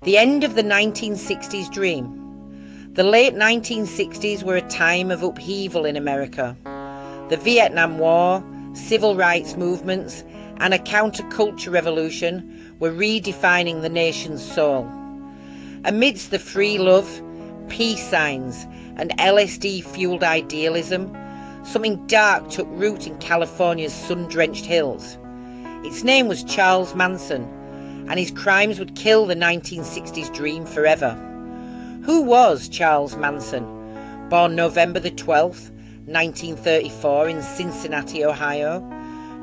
The end of the 1960s dream. The late 1960s were a time of upheaval in America. The Vietnam War, civil rights movements, and a counterculture revolution were redefining the nation's soul. Amidst the free love, peace signs, and LSD-fueled idealism, something dark took root in California's sun-drenched hills. Its name was Charles Manson, and his crimes would kill the 1960s dream forever. Who was Charles Manson? Born November the 12th, 1934 in Cincinnati, Ohio,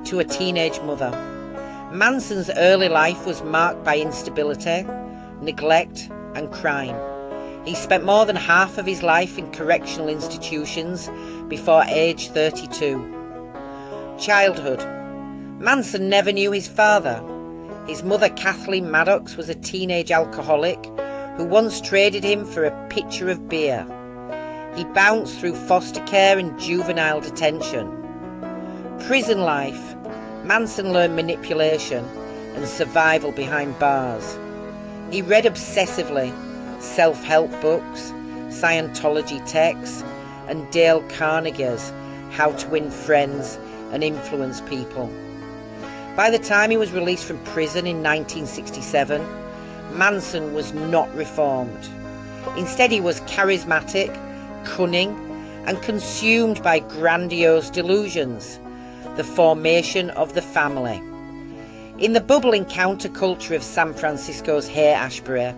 to a teenage mother. Manson's early life was marked by instability, neglect, and crime. He spent more than half of his life in correctional institutions before age 32. Childhood. Manson never knew his father. His mother, Kathleen Maddox, was a teenage alcoholic who once traded him for a pitcher of beer. He bounced through foster care and juvenile detention. Prison life. Manson learned manipulation and survival behind bars. He read obsessively self-help books, Scientology texts, and Dale Carnegie's How to Win Friends and Influence People. By the time he was released from prison in 1967, Manson was not reformed. Instead, he was charismatic, cunning, and consumed by grandiose delusions, the formation of the family. In the bubbling counterculture of San Francisco's Haight-Ashbury,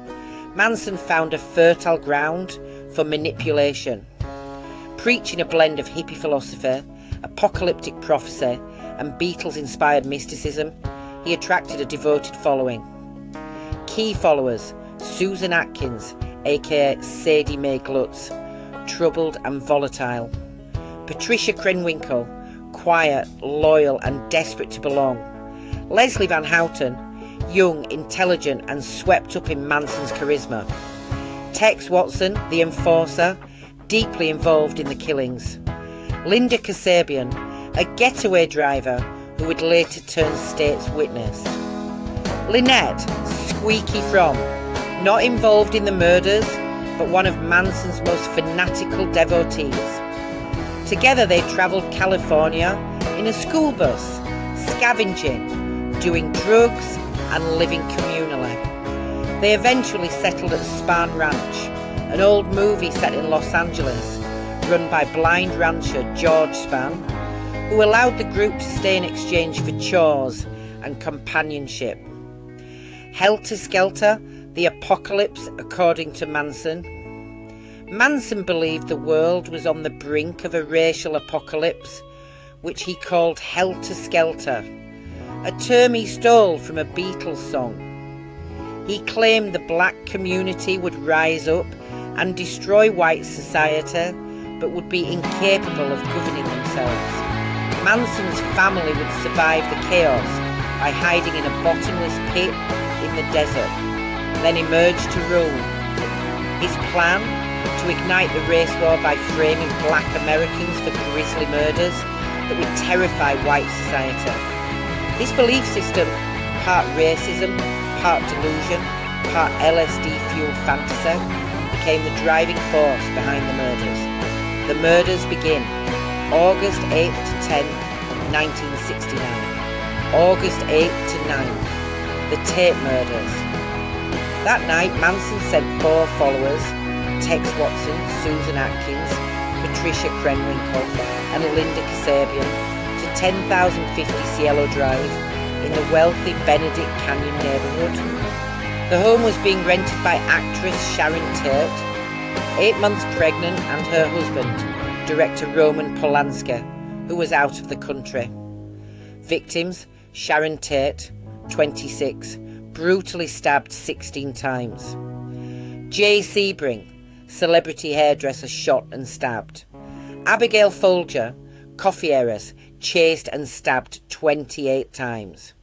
Manson found a fertile ground for manipulation. Preaching a blend of hippie philosophy, apocalyptic prophecy, and Beatles-inspired mysticism, he attracted a devoted following. Key followers: Susan Atkins, aka Sadie Mae Glutz, troubled and volatile; Patricia Krenwinkel, quiet, loyal, and desperate to belong; Leslie Van Houten, young, intelligent, and swept up in Manson's charisma; Tex Watson, the enforcer, deeply involved in the killings; Linda Kasabian, a getaway driver who would later turn state's witness; Lynette, squeaky from, not involved in the murders, but one of Manson's most fanatical devotees. Together they travelled California in a school bus, scavenging, doing drugs, and living communally. They eventually settled at Spahn Ranch, an old movie set in Los Angeles, run by blind rancher George Spahn, who allowed the group to stay in exchange for chores and companionship. Helter Skelter, the apocalypse according to Manson. Manson believed the world was on the brink of a racial apocalypse, which he called Helter Skelter, a term he stole from a Beatles song. He claimed the black community would rise up and destroy white society, but would be incapable of governing themselves. Manson's family would survive the chaos by hiding in a bottomless pit in the desert, then emerge to rule. His plan? To ignite the race war by framing black Americans for grisly murders that would terrify white society. This belief system, part racism, part delusion, part LSD-fueled fantasy, became the driving force behind the murders. The murders begin August 8th to 10th, 1969. August 8th to 9th, the Tate murders. That night, Manson sent 4 followers, Tex Watson, Susan Atkins, Patricia Krenwinkel, and Linda Kasabian, to 10,050 Cielo Drive in the wealthy Benedict Canyon neighborhood. The home was being rented by actress Sharon Tate, 8 months pregnant, and her husband, director Roman Polanski, who was out of the country. Victims: Sharon Tate, 26, brutally stabbed 16 times. Jay Sebring, celebrity hairdresser, shot and stabbed. Abigail Folger, coffee heiress, chased and stabbed 28 times.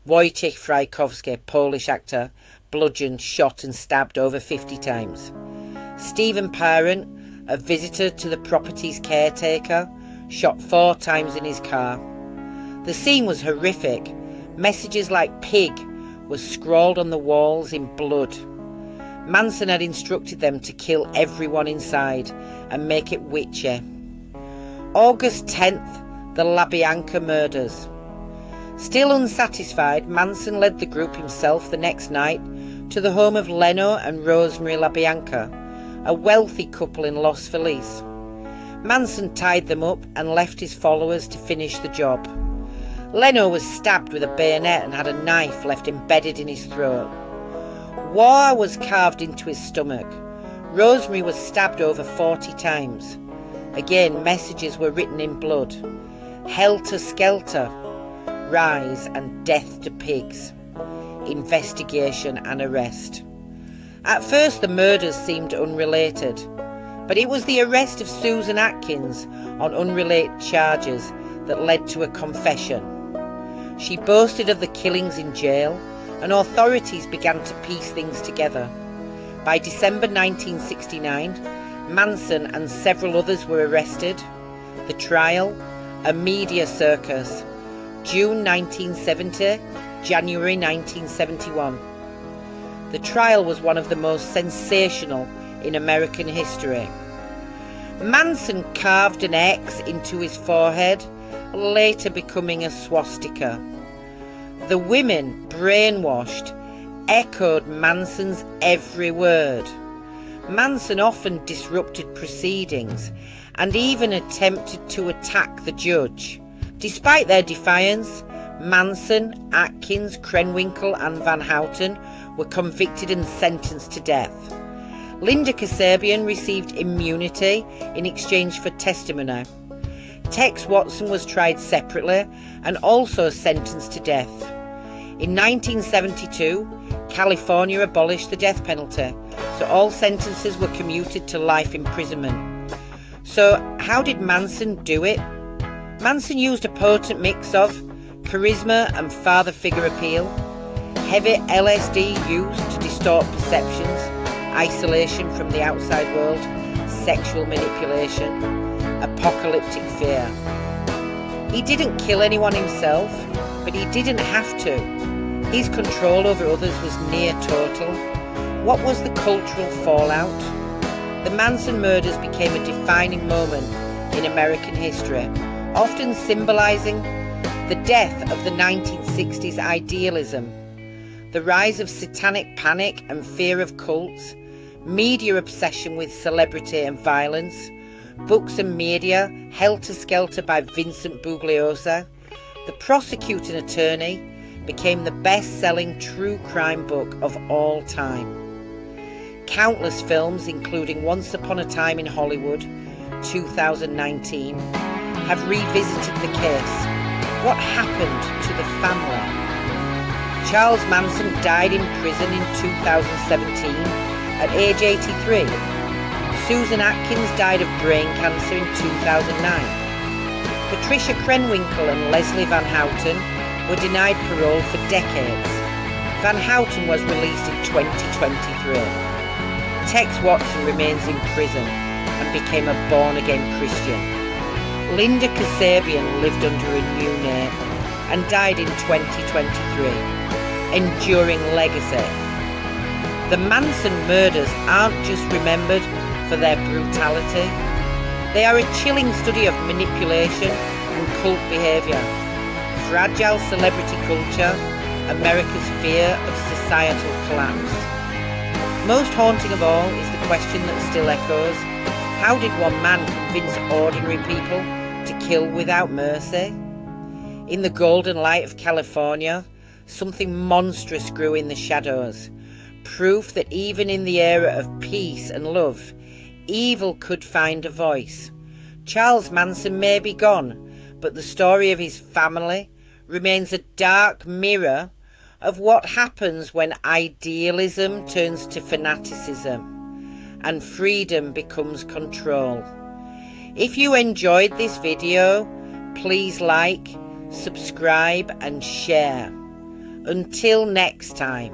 Wojciech Frykowski, Polish actor, bludgeoned, shot and stabbed over 50 times. Stephen Parent, a visitor to the property's caretaker, shot 4 times in his car. The scene was horrific. Messages like "pig" were scrawled on the walls in blood. Manson had instructed them to kill everyone inside and make it witchy. August 10th, the LaBianca murders. Still unsatisfied, Manson led the group himself the next night to the home of Leno and Rosemary LaBianca, a wealthy couple in Los Feliz. Manson tied them up and left his followers to finish the job. Leno was stabbed with a bayonet and had a knife left embedded in his throat. War was carved into his stomach. Rosemary was stabbed over 40 times. Again, messages were written in blood. Helter skelter, rise and death to pigs. Investigation and arrest. At first the murders seemed unrelated, but it was the arrest of Susan Atkins on unrelated charges that led to a confession. She boasted of the killings in jail, and authorities began to piece things together. By December 1969, Manson and several others were arrested. The trial, a media circus, June 1970, January 1971. The trial was one of the most sensational in American history. Manson carved an X into his forehead, later becoming a swastika. The women, brainwashed, echoed Manson's every word. Manson often disrupted proceedings and even attempted to attack the judge. Despite their defiance, Manson, Atkins, Krenwinkel and Van Houten were convicted and sentenced to death. Linda Kasabian received immunity in exchange for testimony. Tex Watson was tried separately and also sentenced to death. In 1972, California abolished the death penalty, so all sentences were commuted to life imprisonment. So how did Manson do it? Manson used a potent mix of charisma and father figure appeal, heavy LSD used to distort perceptions, isolation from the outside world, sexual manipulation, apocalyptic fear. He didn't kill anyone himself, but he didn't have to. His control over others was near total. What was the cultural fallout? The Manson murders became a defining moment in American history, often symbolising the death of the 1960s idealism, the rise of satanic panic and fear of cults, media obsession with celebrity and violence, books and media, Helter Skelter by Vincent Bugliosi. The Prosecuting Attorney became the best-selling true crime book of all time. Countless films, including Once Upon a Time in Hollywood, 2019, have revisited the case. What happened to the family? Charles Manson died in prison in 2017 at age 83. Susan Atkins died of brain cancer in 2009. Patricia Krenwinkel and Leslie Van Houten were denied parole for decades. Van Houten was released in 2023. Tex Watson remains in prison and became a born-again Christian. Linda Kasabian lived under a new name and died in 2023, enduring legacy. The Manson murders aren't just remembered for their brutality. They are a chilling study of manipulation and cult behaviour, fragile celebrity culture, America's fear of societal collapse. Most haunting of all is the question that still echoes: how did one man convince ordinary people to kill without mercy? In the golden light of California, something monstrous grew in the shadows, proof that even in the era of peace and love, evil could find a voice. Charles Manson may be gone, but the story of his family remains a dark mirror of what happens when idealism turns to fanaticism and freedom becomes control. If you enjoyed this video, please like, subscribe and share. Until next time.